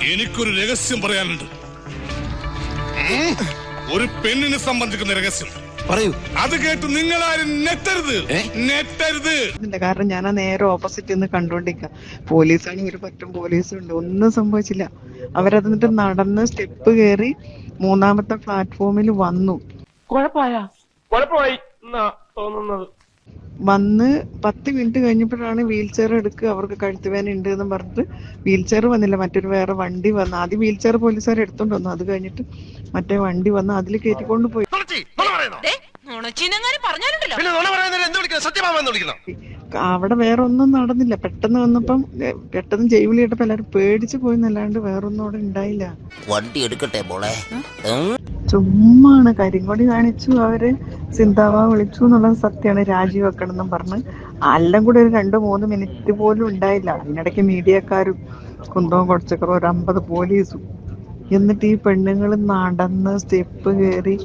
എനിക്കൊരു രഹസ്യം പറയാനുണ്ട്. ഒരു പെണ്ണിനെ സംബന്ധിക്കുന്ന രഹസ്യം പറയൂ. അത് കേട്ട് നിങ്ങളാരും നെറ്റരുത്. കാരണം ഞാൻ ആ നേരെ ഓപ്പോസിറ്റ് നിന്ന് കണ്ടോണ്ടിരിക്കുക. പോലീസാണെങ്കിൽ ഒരു പറ്റും പോലീസുണ്ട്, ഒന്നും സംഭവിച്ചില്ല. അവരത് എന്നിട്ട് നടന്ന് സ്റ്റെപ്പ് കയറി 3-ാമത്തെ പ്ലാറ്റ്ഫോമിൽ വന്നു. കുഴപ്പമായി തോന്നുന്നത്. വന്ന് 10 മിനിറ്റ് കഴിഞ്ഞപ്പോഴാണ് വീൽ ചെയർ എടുക്കുക, അവർക്ക് കഴുത്തുവേദന ഉണ്ട് എന്ന് പറഞ്ഞിട്ട് വീൽ ചെയർ വന്നില്ല, മറ്റൊരു വേറെ വണ്ടി വന്നു. ആദ്യം വീൽ ചെയർ പോലീസുകാർ എടുത്തോണ്ട് വന്നു, അത് കഴിഞ്ഞിട്ട് മറ്റേ വണ്ടി വന്ന് അതിൽ കയറ്റിക്കൊണ്ട് പോയി. അവിടെ വേറെ ഒന്നും നടന്നില്ല. പെട്ടെന്ന് വന്നപ്പം പെട്ടെന്ന് ജൈവിളി കേട്ടപ്പോ എല്ലാരും പേടിച്ചു പോയിന്നല്ലാണ്ട് വേറൊന്നും അവിടെ ഉണ്ടായില്ല. വണ്ടി എടുക്കട്ടെ മോളെ. ചുമ്മാണ് കരിങ്കൊടി കാണിച്ചു, അവര് സിന്താവ വിളിച്ചു എന്നുള്ളത് സത്യമാണ്. രാജിവെക്കണം എന്നും പറഞ്ഞ് എല്ലാം കൂടെ ഒരു 2-3 മിനിറ്റ് പോലും ഉണ്ടായില്ല. അതിനിടയ്ക്ക് മീഡിയക്കാരും കുന്തവും കുറച്ചൊക്കെ ഒരു 50 പോലീസും. എന്നിട്ട് ഈ പെണ്ണുങ്ങൾ നടന്ന് സ്റ്റെപ്പ് കയറി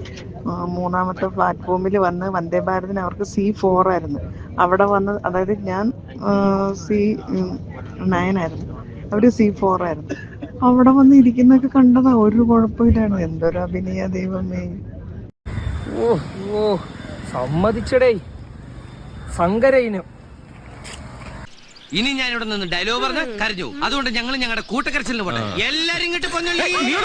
3-ാമത്തെ പ്ലാറ്റ്ഫോമിൽ വന്ന് വന്ദേ ഭാരതിന് അവർക്ക് C4 ആയിരുന്നു. അവിടെ വന്ന്, അതായത് ഞാൻ C9 ആയിരുന്നു, അവര് C4 ആയിരുന്നു. അവിടെ വന്ന് ഇരിക്കുന്നൊക്കെ കണ്ടതാ, ഒരു കുഴപ്പമില്ലാണ്. എന്തൊരു അഭിനയ ദൈവമേ. സമ്മതിച്ചടേ സങ്കരയിനം. ഇനി ഞാൻ ഇവിടെ നിന്ന് ഡയലോഗ് പറഞ്ഞ് കരഞ്ഞു. അതുകൊണ്ട് ഞങ്ങൾ ഞങ്ങളുടെ കൂട്ടക്കരച്ചിലിന് പോട്ടെ. എല്ലാരും ഇങ്ങോട്ട്